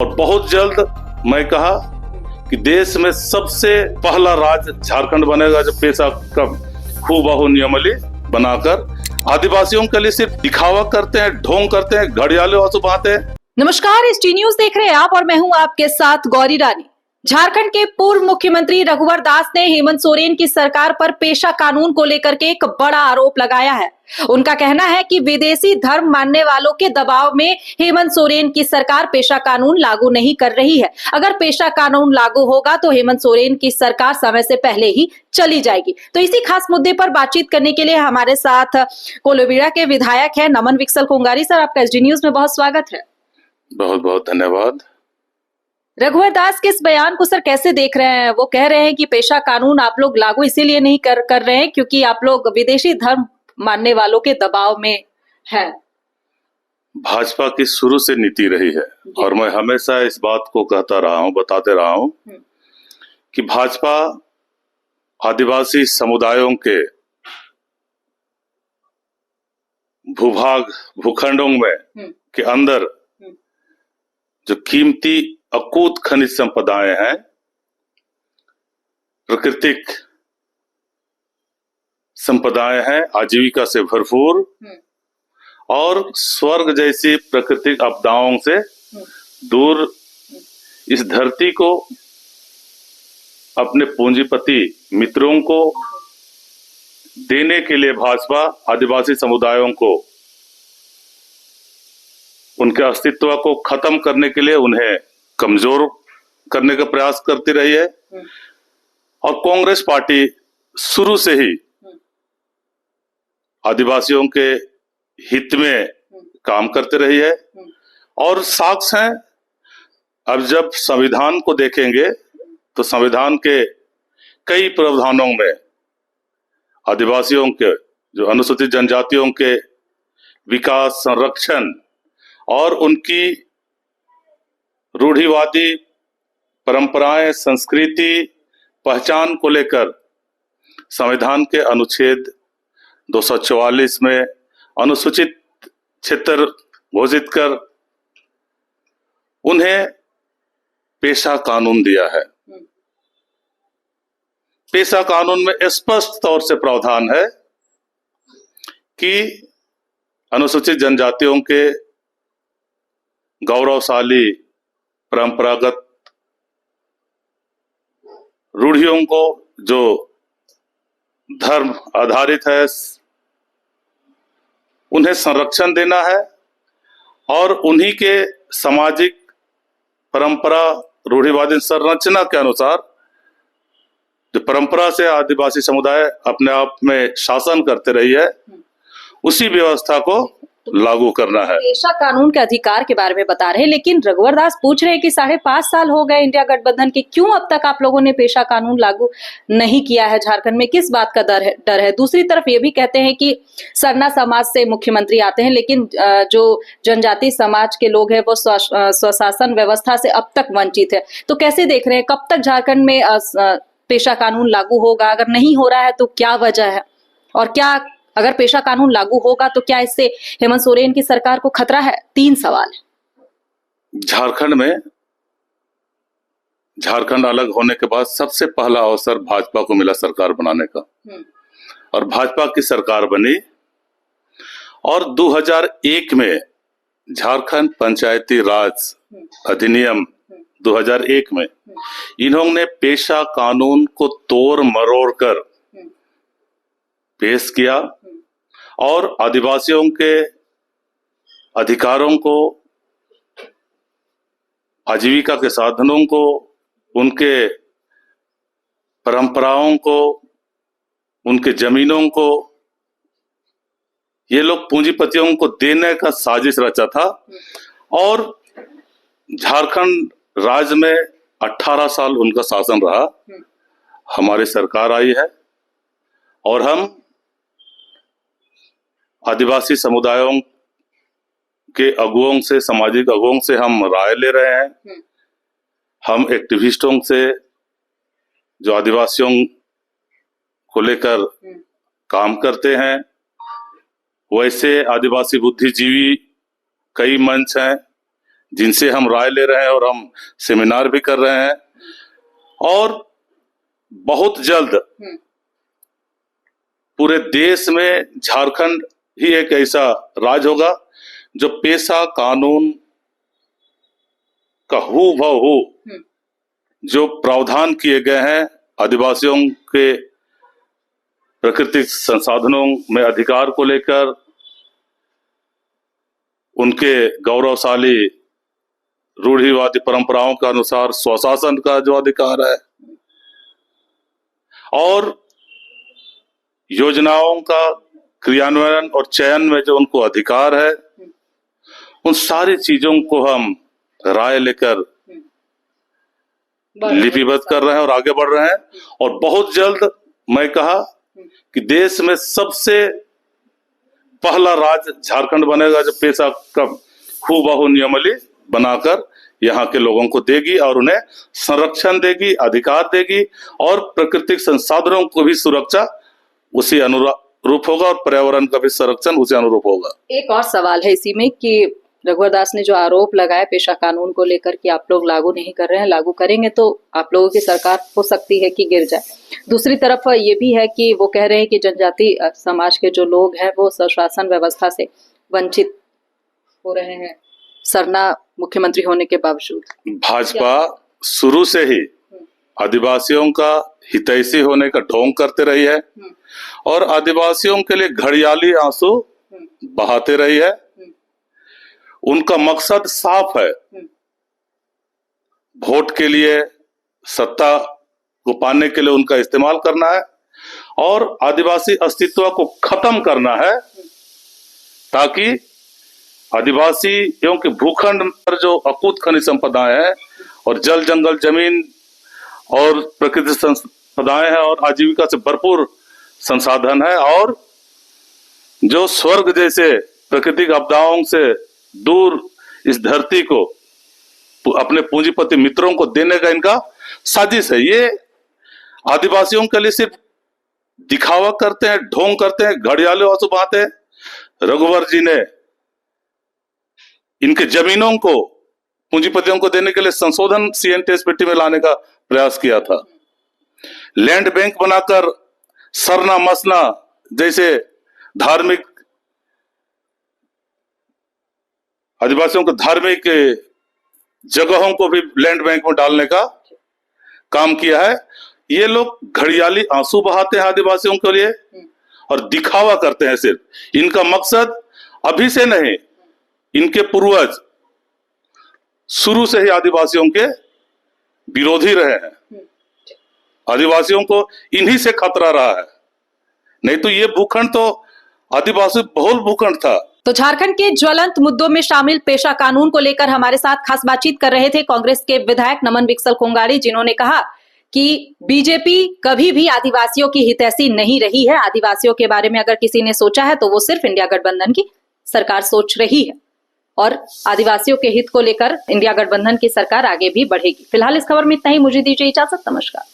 और बहुत जल्द मैं कहा कि देश में सबसे पहला राज्य झारखंड बनेगा जो पेशा का हूबहू नियमावली बनाकर आदिवासियों के लिए सिर्फ दिखावा करते हैं, ढोंग करते हैं, घड़ियाले आंसू बहाते हैं। नमस्कार, इस टी न्यूज देख रहे हैं आप और मैं हूं आपके साथ गौरी रानी। झारखंड के पूर्व मुख्यमंत्री रघुवर दास ने हेमंत सोरेन की सरकार पर पेशा कानून को लेकर के एक बड़ा आरोप लगाया है। उनका कहना है कि विदेशी धर्म मानने वालों के दबाव में हेमंत सोरेन की सरकार पेशा कानून लागू नहीं कर रही है। अगर पेशा कानून लागू होगा तो हेमंत सोरेन की सरकार समय से पहले ही चली जाएगी। तो इसी खास मुद्दे पर बातचीत करने के लिए हमारे साथ कोलोबीड़ा के विधायक है नमन विक्सल कोंगारी। सर, आपका एसडी न्यूज में बहुत स्वागत है। बहुत बहुत धन्यवाद। रघुवर दास के इस बयान को सर कैसे देख रहे हैं? वो कह रहे हैं कि पेशा कानून आप लोग लागू इसीलिए नहीं कर रहे हैं क्योंकि आप लोग विदेशी धर्म मानने वालों के दबाव में हैं। भाजपा की शुरू से नीति रही है और मैं हमेशा इस बात को कहता रहा हूं, बताते रहा हूं कि भाजपा आदिवासी समुदायों के भूभाग भूखंडों में के अंदर जो कीमती अकूत खनिज संपदाएं हैं, प्राकृतिक संपदाएं हैं, आजीविका से भरपूर और स्वर्ग जैसी प्राकृतिक आपदाओं से दूर इस धरती को अपने पूंजीपति मित्रों को देने के लिए भाजपा आदिवासी समुदायों को उनके अस्तित्व को खत्म करने के लिए उन्हें कमजोर करने का प्रयास करती रही है। और कांग्रेस पार्टी शुरू से ही आदिवासियों के हित में काम करती रही है और साक्ष्य हैं। अब जब संविधान को देखेंगे तो संविधान के कई प्रावधानों में आदिवासियों के जो अनुसूचित जनजातियों के विकास, संरक्षण और उनकी रूढ़िवादी परंपराएं, संस्कृति, पहचान को लेकर संविधान के अनुच्छेद 244 में अनुसूचित क्षेत्र घोषित कर उन्हें पेशा कानून दिया है। पेशा कानून में स्पष्ट तौर से प्रावधान है कि अनुसूचित जनजातियों के गौरवशाली परंपरागत रूढ़ियों को जो धर्म आधारित है उन्हें संरक्षण देना है और उन्हीं के सामाजिक परंपरा रूढ़िवादी संरचना के अनुसार जो परंपरा से आदिवासी समुदाय अपने आप में शासन करते रही है उसी व्यवस्था को लागू करना है। पेशा कानून के अधिकार के बारे में बता रहे हैं, लेकिन रघुवर दास पूछ रहे हैं कि 5.5 साल हो गए इंडिया गठबंधन के, क्यों अब तक आप लोगों ने पेशा कानून लागू नहीं किया है झारखंड में? किस बात का डर है? दूसरी तरफ ये भी कहते हैं कि सरना समाज से मुख्यमंत्री आते हैं, लेकिन जो जनजाति समाज के लोग हैं वो स्वशासन व्यवस्था से अब तक वंचित है। तो कैसे देख रहे हैं, कब तक झारखंड में पेशा कानून लागू होगा? अगर नहीं हो रहा है तो क्या वजह है? और क्या अगर पेशा कानून लागू होगा तो क्या इससे हेमंत सोरेन की सरकार को खतरा है? 3 सवाल है। झारखंड अलग होने के बाद सबसे पहला अवसर भाजपा को मिला सरकार बनाने का और भाजपा की सरकार बनी और 2001 में झारखंड पंचायती राज अधिनियम 2001 में इन्होंने पेशा कानून को तोड़ मरोड़ कर पेश किया और आदिवासियों के अधिकारों को, आजीविका के साधनों को, उनके परंपराओं को, उनके जमीनों को ये लोग पूंजीपतियों को देने का साजिश रचा था। और झारखंड राज्य में 18 साल उनका शासन रहा। हमारी सरकार आई है और हम आदिवासी समुदायों के अगुओं से, सामाजिक अगुओं से हम राय ले रहे हैं। हम एक्टिविस्टों से जो आदिवासियों को लेकर काम करते हैं, वैसे आदिवासी बुद्धिजीवी कई मंच हैं जिनसे हम राय ले रहे हैं और हम सेमिनार भी कर रहे हैं। और बहुत जल्द पूरे देश में झारखंड ही एक ऐसा राज्य होगा जो पेशा कानून का हूबहू जो प्रावधान किए गए हैं आदिवासियों के प्राकृतिक संसाधनों में अधिकार को लेकर, उनके गौरवशाली रूढ़िवादी परंपराओं के अनुसार स्वशासन का जो अधिकार है और योजनाओं का क्रियान्वयन और चयन में जो उनको अधिकार है, उन सारी चीजों को हम राय लेकर लिपिबद्ध कर रहे हैं और आगे बढ़ रहे हैं। और बहुत जल्द मैं कहा कि देश में सबसे पहला राज्य झारखंड बनेगा जो पेशा का हूबहू नियमावली बनाकर यहाँ के लोगों को देगी और उन्हें संरक्षण देगी, अधिकार देगी और प्राकृतिक संसाधनों को भी सुरक्षा उसी अनुरूप होगा और पर्यावरण का भी संरक्षण उसी अनुरूप होगा। एक और सवाल है इसी में कि रघुवर दास ने जो आरोप लगाया पेशा कानून को लेकर कि आप लोग लागू नहीं कर रहे हैं, लागू करेंगे तो आप लोगों की सरकार हो सकती है कि गिर जाए। दूसरी तरफ ये भी है कि वो कह रहे हैं कि जनजाति समाज के जो लोग हैं वो स्वशासन व्यवस्था से वंचित हो रहे हैं सरना मुख्यमंत्री होने के बावजूद। भाजपा शुरू से ही आदिवासियों का हितैषी होने का ढोंग करते रही है और आदिवासियों के लिए घड़ियाली आंसू बहाते रही है। उनका मकसद साफ है, वोट के लिए, सत्ता को पाने के लिए उनका इस्तेमाल करना है और आदिवासी अस्तित्व को खत्म करना है ताकि आदिवासियों के भूखंड पर जो अकूत खनिज संपदाएं हैं और जल जंगल जमीन और प्राकृतिक संपदाएं हैं और आजीविका से भरपूर संसाधन है और जो स्वर्ग जैसे प्राकृतिक आपदाओं से दूर इस धरती को अपने पूंजीपति मित्रों को देने का इनका साजिश है। ये आदिवासियों के लिए सिर्फ दिखावा करते हैं, ढोंग करते हैं, घड़ियाले आंसू बहाते हैं। रघुवर जी ने इनके जमीनों को पूंजीपतियों को देने के लिए संशोधन CNTSPT में लाने का प्रयास किया था। लैंड बैंक बनाकर सरना मसना जैसे धार्मिक आदिवासियों को धार्मिक जगहों को भी लैंड बैंक में डालने का काम किया है। ये लोग घड़ियाली आंसू बहाते हैं आदिवासियों के लिए और दिखावा करते हैं। सिर्फ इनका मकसद अभी से नहीं, इनके पूर्वज शुरू से ही आदिवासियों के विरोधी रहे हैं। आदिवासियों को इन्हीं से खतरा रहा है, नहीं तो ये भूखंड तो आदिवासी बहुल भूखंड था। तो झारखंड के ज्वलंत मुद्दों में शामिल पेशा कानून को लेकर हमारे साथ खास बातचीत कर रहे थे कांग्रेस के विधायक नमन विकसल कोंगाड़ी, जिन्होंने कहा कि बीजेपी कभी भी आदिवासियों की हितैषी नहीं रही है। आदिवासियों के बारे में अगर किसी ने सोचा है तो वो सिर्फ इंडिया गठबंधन की सरकार सोच रही है और आदिवासियों के हित को लेकर इंडिया गठबंधन की सरकार आगे भी बढ़ेगी। फिलहाल इस खबर में इतना ही, मुझे दीजिए इजाजत, नमस्कार।